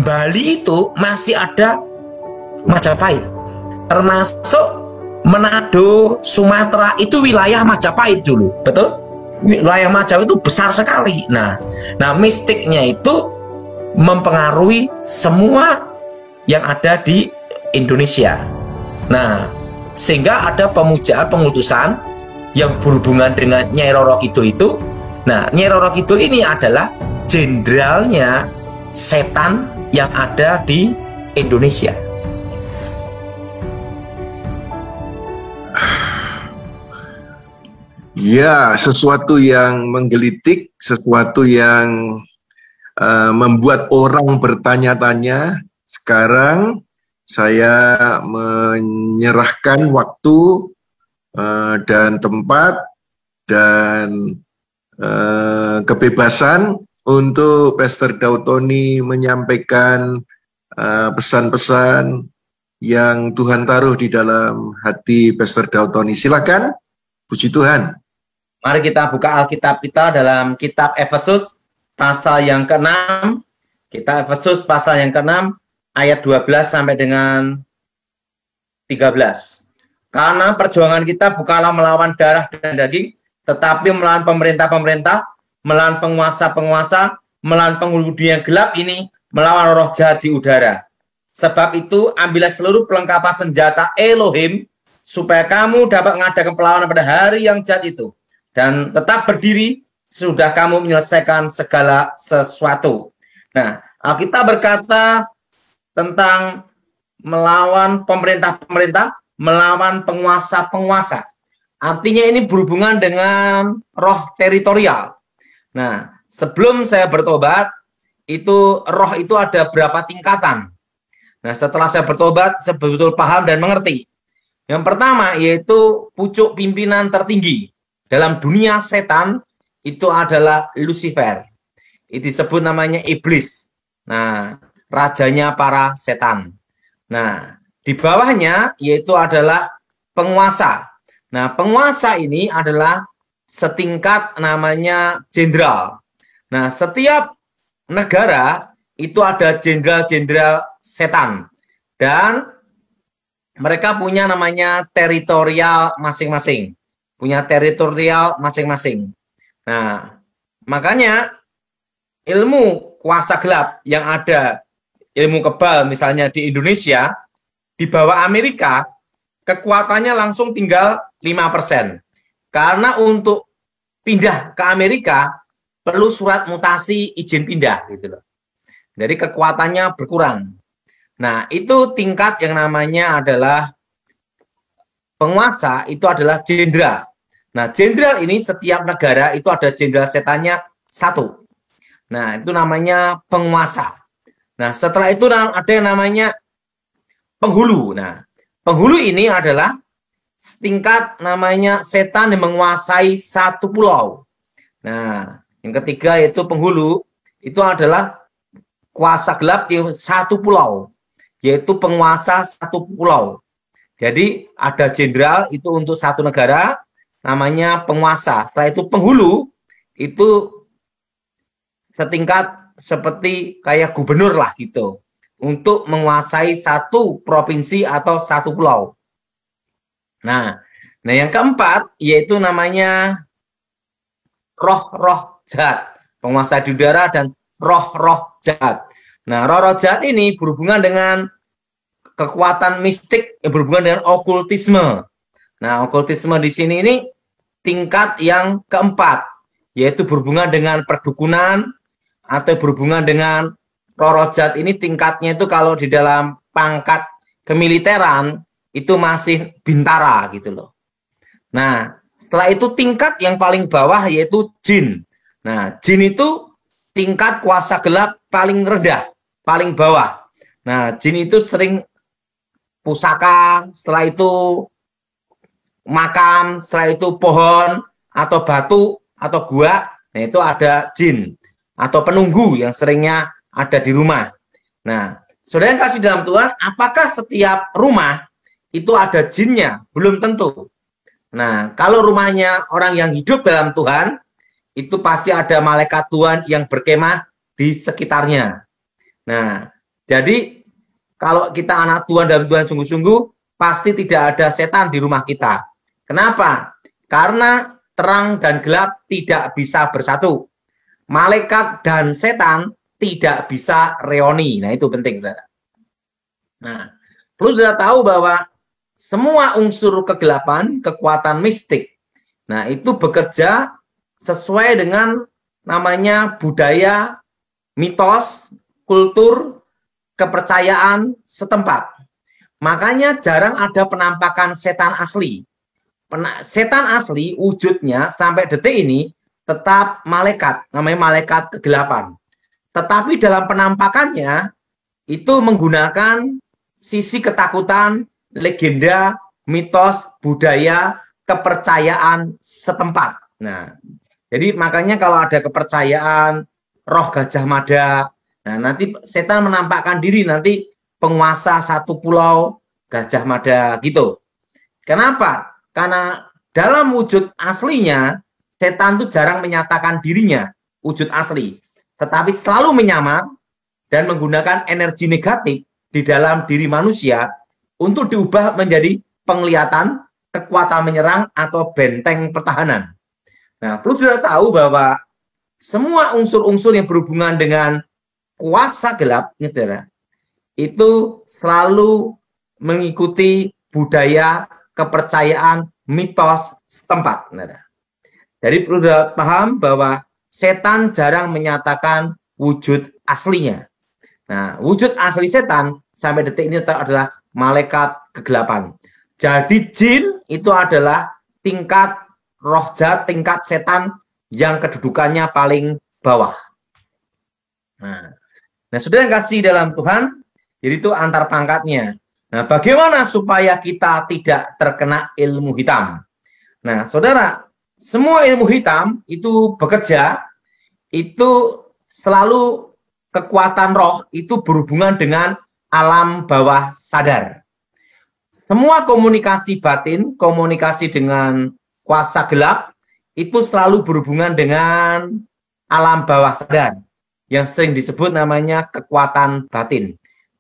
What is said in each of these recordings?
Bali itu masih ada Majapahit, termasuk Manado, Sumatera itu wilayah Majapahit dulu, betul? Wilayah Majapahit itu besar sekali. Nah, mistiknya itu mempengaruhi semua yang ada di Indonesia. Nah, sehingga ada pemujaan pengutusan yang berhubungan dengan Nyai Roro Kidul itu. Nah, Nyai Roro Kidul ini adalah jenderalnya setan yang ada di Indonesia. Ya, sesuatu yang menggelitik, sesuatu yang membuat orang bertanya-tanya. Sekarang saya menyerahkan waktu dan tempat dan kebebasan untuk Pastor Daud Tony menyampaikan pesan-pesan yang Tuhan taruh di dalam hati Pastor Daud Tony. Silakan, puji Tuhan. Mari kita buka Alkitab kita dalam kitab Efesus pasal yang ke-6. Kitab Efesus pasal yang ke-6 ayat 12 sampai dengan 13. Karena perjuangan kita bukanlah melawan darah dan daging, tetapi melawan pemerintah-pemerintah, melawan penguasa-penguasa, melawan penghulu dunia gelap ini, melawan roh jahat di udara. Sebab itu, ambillah seluruh perlengkapan senjata Elohim, supaya kamu dapat mengadakan perlawanan pada hari yang jahat itu, dan tetap berdiri sudah kamu menyelesaikan segala sesuatu. Nah, Alkitab berkata tentang melawan pemerintah-pemerintah, melawan penguasa-penguasa. Artinya ini berhubungan dengan roh teritorial. Nah, sebelum saya bertobat, itu roh itu ada berapa tingkatan. Nah, setelah saya bertobat, saya betul-betul paham dan mengerti. Yang pertama yaitu pucuk pimpinan tertinggi dalam dunia setan itu adalah Lucifer. Itu disebut namanya iblis. Nah, rajanya para setan. Nah, di bawahnya yaitu adalah penguasa. Nah, penguasa ini adalah setingkat namanya jenderal. Nah, setiap negara itu ada jenderal-jenderal setan. Dan mereka punya namanya teritorial masing-masing. Punya teritorial masing-masing. Nah, makanya ilmu kuasa gelap yang ada, ilmu kebal misalnya di Indonesia, di bawah Amerika, kekuatannya langsung tinggal 5%. Karena untuk pindah ke Amerika, perlu surat mutasi izin pindah. Gitu loh. Jadi kekuatannya berkurang. Nah, itu tingkat yang namanya adalah penguasa, itu adalah jenderal. Nah, jenderal ini setiap negara itu ada jenderal setannya satu. Nah, itu namanya penguasa. Nah, setelah itu ada yang namanya penghulu. Nah, penghulu ini adalah setingkat namanya setan yang menguasai satu pulau. Nah, yang ketiga yaitu penghulu, itu adalah kuasa gelap di satu pulau, yaitu penguasa satu pulau. Jadi ada jenderal itu untuk satu negara, namanya penguasa. Setelah itu penghulu, itu setingkat seperti kayak gubernur lah gitu, untuk menguasai satu provinsi atau satu pulau. Nah yang keempat yaitu namanya roh-roh jahat, penguasa di udara dan roh-roh jahat. Nah, roh-roh jahat ini berhubungan dengan kekuatan mistik, berhubungan dengan okultisme. Nah, okultisme di sini ini tingkat yang keempat, yaitu berhubungan dengan perdukunan atau berhubungan dengan roh-roh jahat ini tingkatnya itu kalau di dalam pangkat kemiliteran itu masih bintara gitu loh. Nah, setelah itu tingkat yang paling bawah yaitu jin. Nah, jin itu tingkat kuasa gelap paling rendah, paling bawah. Nah, jin itu sering pusaka, setelah itu makam, setelah itu pohon atau batu atau gua. Nah, itu ada jin atau penunggu yang seringnya ada di rumah. Nah, saudara yang kasih dalam Tuhan, apakah setiap rumah itu ada jinnya? Belum tentu. Nah, kalau rumahnya orang yang hidup dalam Tuhan, itu pasti ada malaikat Tuhan yang berkemah di sekitarnya. Nah, Jadi kalau kita anak Tuhan dan Tuhan sungguh-sungguh, pasti tidak ada setan di rumah kita. Kenapa? Karena terang dan gelap tidak bisa bersatu. Malaikat dan setan tidak bisa reoni. Nah, itu penting, saudara. Nah, perlu saudara tahu bahwa semua unsur kegelapan, kekuatan mistik, nah itu bekerja sesuai dengan namanya budaya, mitos, kultur, kepercayaan setempat. Makanya jarang ada penampakan setan asli. Setan asli wujudnya sampai detik ini tetap malaikat, namanya malaikat kegelapan. Tetapi dalam penampakannya itu menggunakan sisi ketakutan, legenda, mitos, budaya, kepercayaan setempat. Nah, jadi makanya kalau ada kepercayaan roh Gajah Mada, nah nanti setan menampakkan diri nanti penguasa satu pulau Gajah Mada gitu. Kenapa? Karena dalam wujud aslinya setan itu jarang menyatakan dirinya wujud asli, tetapi selalu menyamar dan menggunakan energi negatif di dalam diri manusia untuk diubah menjadi penglihatan, kekuatan menyerang, atau benteng pertahanan. Nah, perlu sudah tahu bahwa semua unsur-unsur yang berhubungan dengan kuasa gelap, itu selalu mengikuti budaya, kepercayaan, mitos setempat. Jadi perlu sudah paham bahwa setan jarang menyatakan wujud aslinya. Nah, wujud asli setan sampai detik ini adalah malaikat kegelapan. Jadi jin itu adalah tingkat roh jahat, tingkat setan yang kedudukannya paling bawah. Nah, saudara yang kasih dalam Tuhan, jadi itu antar pangkatnya. Nah, bagaimana supaya kita tidak terkena ilmu hitam? Nah, saudara, semua ilmu hitam itu bekerja, itu selalu kekuatan roh itu berhubungan dengan alam bawah sadar. Semua komunikasi batin, komunikasi dengan kuasa gelap, itu selalu berhubungan dengan alam bawah sadar, yang sering disebut namanya kekuatan batin.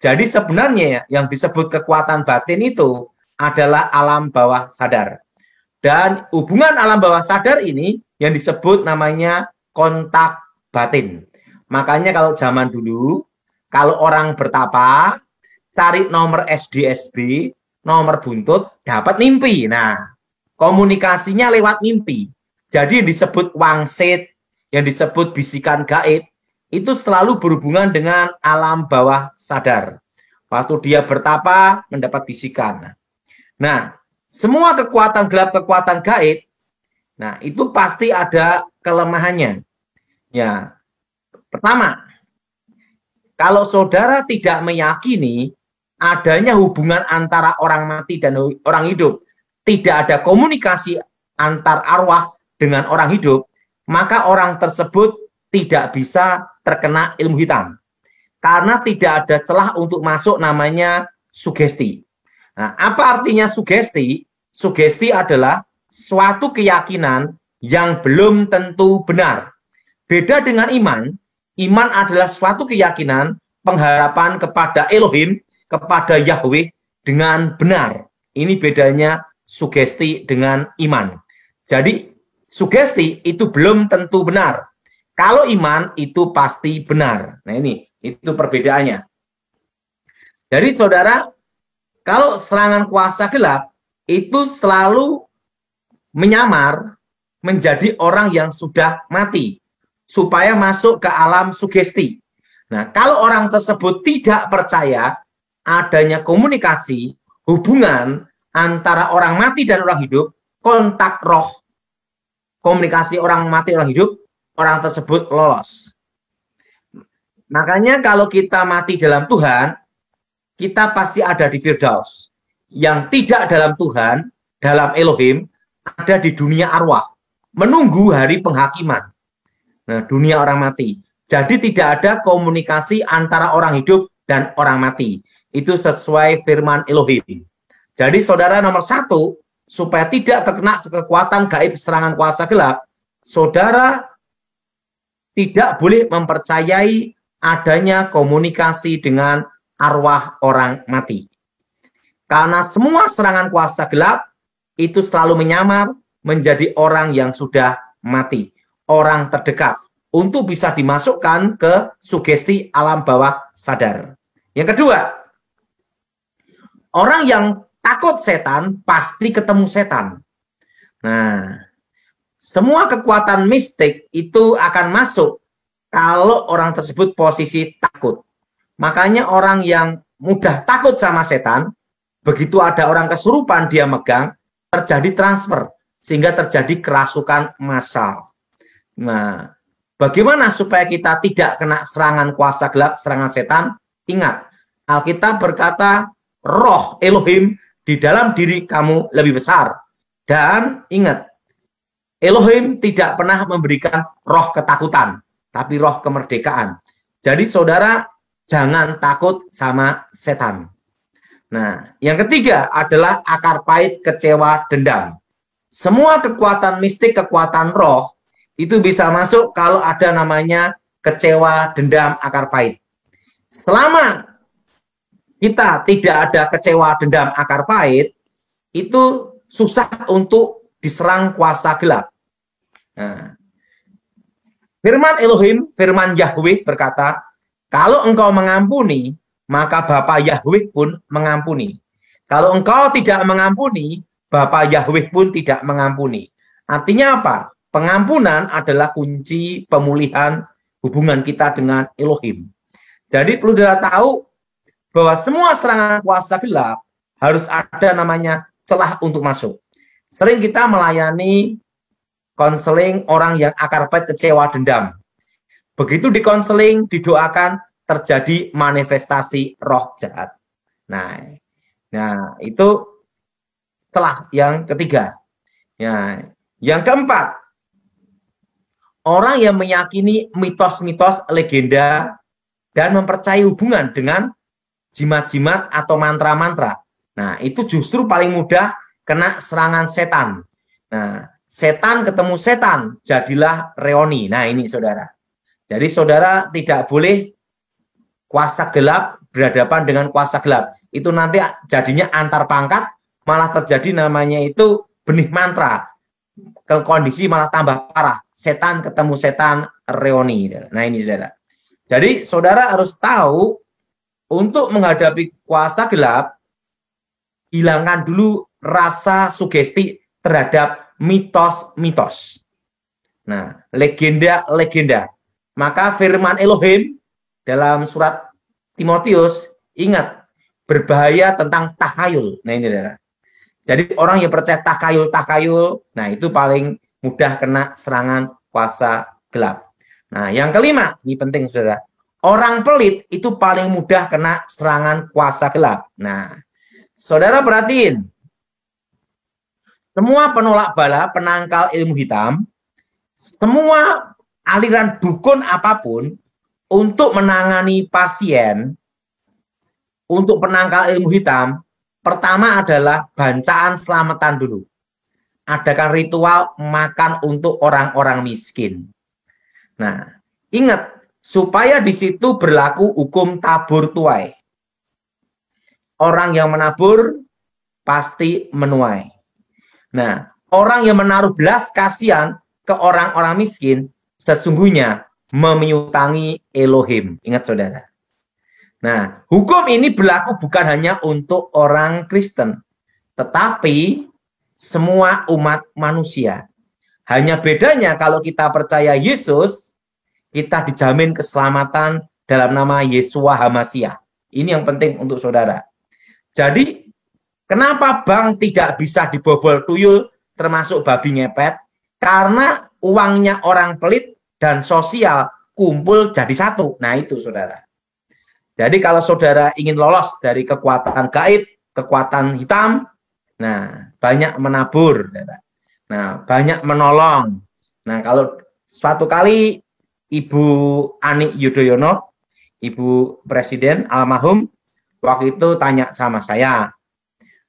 Jadi sebenarnya yang disebut kekuatan batin itu adalah alam bawah sadar. Dan hubungan alam bawah sadar ini yang disebut namanya kontak batin. Makanya kalau zaman dulu, kalau orang bertapa, cari nomor SDSB, nomor buntut, dapat mimpi. Nah, komunikasinya lewat mimpi. Jadi yang disebut wangsit, yang disebut bisikan gaib, itu selalu berhubungan dengan alam bawah sadar. Waktu dia bertapa, mendapat bisikan. Nah, semua kekuatan gelap, kekuatan gaib, nah itu pasti ada kelemahannya. Ya, pertama, kalau saudara tidak meyakini adanya hubungan antara orang mati dan orang hidup, tidak ada komunikasi antar arwah dengan orang hidup, maka orang tersebut tidak bisa terkena ilmu hitam. Karena tidak ada celah untuk masuk namanya sugesti. Nah, apa artinya sugesti? Sugesti adalah suatu keyakinan yang belum tentu benar. Beda dengan iman, iman adalah suatu keyakinan, pengharapan kepada Elohim, kepada Yahweh dengan benar. Ini bedanya sugesti dengan iman. Jadi sugesti itu belum tentu benar. Kalau iman itu pasti benar. Nah ini, itu perbedaannya. Jadi saudara, kalau serangan kuasa gelap, itu selalu menyamar menjadi orang yang sudah mati, supaya masuk ke alam sugesti. Nah, kalau orang tersebut tidak percaya adanya komunikasi, hubungan antara orang mati dan orang hidup, kontak roh, komunikasi orang mati orang hidup, orang tersebut lolos. Makanya kalau kita mati dalam Tuhan, kita pasti ada di Firdaus. Yang tidak dalam Tuhan, dalam Elohim, ada di dunia arwah, menunggu hari penghakiman. Nah, dunia orang mati. Jadi tidak ada komunikasi antara orang hidup dan orang mati. Itu sesuai firman Elohim. Jadi saudara nomor satu, supaya tidak terkena kekuatan gaib serangan kuasa gelap, saudara tidak boleh mempercayai adanya komunikasi dengan arwah orang mati. Karena semua serangan kuasa gelap itu selalu menyamar menjadi orang yang sudah mati, orang terdekat, untuk bisa dimasukkan ke sugesti alam bawah sadar. Yang kedua, orang yang takut setan pasti ketemu setan. Nah, semua kekuatan mistik itu akan masuk kalau orang tersebut posisi takut. Makanya orang yang mudah takut sama setan, begitu ada orang kesurupan dia megang, terjadi transfer, sehingga terjadi kerasukan massal. Nah, bagaimana supaya kita tidak kena serangan kuasa gelap, serangan setan? Ingat, Alkitab berkata, roh Elohim di dalam diri kamu lebih besar. Dan ingat, Elohim tidak pernah memberikan roh ketakutan, tapi roh kemerdekaan. Jadi saudara, jangan takut sama setan. Nah, yang ketiga adalah akar pahit, kecewa, dendam. Semua kekuatan mistik, kekuatan roh, itu bisa masuk kalau ada namanya kecewa, dendam, akar pahit. Selama kita tidak ada kecewa, dendam, akar pahit, itu susah untuk diserang kuasa gelap. Nah, firman Elohim, firman Yahweh berkata, kalau engkau mengampuni, maka Bapa Yahweh pun mengampuni. Kalau engkau tidak mengampuni, Bapa Yahweh pun tidak mengampuni. Artinya apa? Pengampunan adalah kunci pemulihan hubungan kita dengan Elohim. Jadi perlu kita tahu bahwa semua serangan kuasa gelap harus ada namanya celah untuk masuk. Sering kita melayani konseling orang yang akar pahit, kecewa, dendam. Begitu dikonseling, didoakan, terjadi manifestasi roh jahat. Nah, itu celah yang ketiga. Ya, yang keempat, orang yang meyakini mitos-mitos, legenda, dan mempercayai hubungan dengan jimat-jimat atau mantra-mantra. Nah, itu justru paling mudah kena serangan setan. Nah, setan ketemu setan, jadilah reoni. Nah, ini saudara. Jadi saudara tidak boleh kuasa gelap berhadapan dengan kuasa gelap. Itu nanti jadinya antar pangkat, malah terjadi namanya itu benih mantra. Ke kondisi malah tambah parah. Setan ketemu setan, reoni. Nah ini saudara. Jadi saudara harus tahu, untuk menghadapi kuasa gelap, hilangkan dulu rasa sugesti terhadap mitos-mitos. Nah, legenda-legenda. Maka firman Elohim dalam surat Timotius, ingat, berbahaya tentang takhayul. Nah ini saudara. Jadi orang yang percaya takhayul, nah itu paling mudah kena serangan kuasa gelap. Nah yang kelima, ini penting saudara. Orang pelit itu paling mudah kena serangan kuasa gelap. Nah, saudara perhatiin. Semua penolak bala, penangkal ilmu hitam, semua aliran dukun apapun, untuk menangani pasien, untuk penangkal ilmu hitam, pertama adalah bancaan selamatan dulu. Adakan ritual makan untuk orang-orang miskin. Nah, ingat, supaya di situ berlaku hukum tabur tuai. Orang yang menabur pasti menuai. Nah, orang yang menaruh belas kasihan ke orang-orang miskin, sesungguhnya memiutangi Elohim. Ingat saudara. Nah, hukum ini berlaku bukan hanya untuk orang Kristen, tetapi semua umat manusia. Hanya bedanya kalau kita percaya Yesus, kita dijamin keselamatan dalam nama Yeshua HaMashiach. Ini yang penting untuk saudara. Jadi, kenapa bank tidak bisa dibobol tuyul, termasuk babi ngepet? Karena uangnya orang pelit dan sosial kumpul jadi satu. Nah itu saudara. Jadi kalau saudara ingin lolos dari kekuatan gaib, kekuatan hitam, nah banyak menabur. Nah banyak menolong. Nah kalau suatu kali Ibu Ani Yudhoyono, Ibu Presiden almarhum, waktu itu tanya sama saya,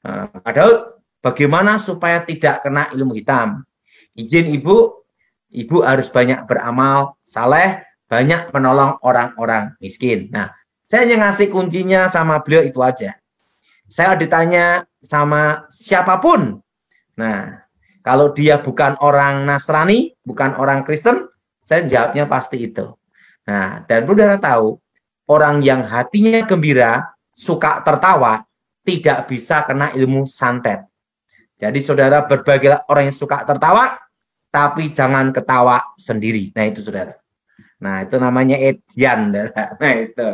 Pak Daud, bagaimana supaya tidak kena ilmu hitam? Izin Ibu harus banyak beramal saleh, banyak menolong orang-orang miskin. Nah, Saya hanya ngasih kuncinya sama beliau itu aja. Saya ditanya sama siapapun. Nah, kalau dia bukan orang Nasrani, bukan orang Kristen, saya jawabnya pasti itu. Nah, dan saudara tahu, orang yang hatinya gembira, suka tertawa, tidak bisa kena ilmu santet. Jadi saudara berbagilah orang yang suka tertawa, tapi jangan ketawa sendiri. Nah itu saudara. Nah itu namanya edian. Nah itu.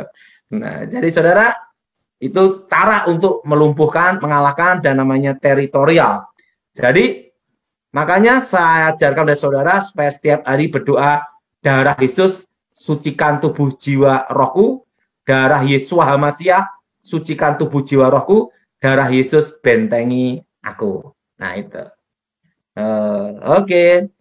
Nah jadi saudara, itu cara untuk melumpuhkan, mengalahkan, dan namanya teritorial. Jadi makanya saya ajarkan kepada saudara supaya setiap hari berdoa, darah Yesus sucikan tubuh jiwa rohku, darah Yesua Hamasiah sucikan tubuh jiwa rohku, darah Yesus bentengi aku. Nah itu. Oke.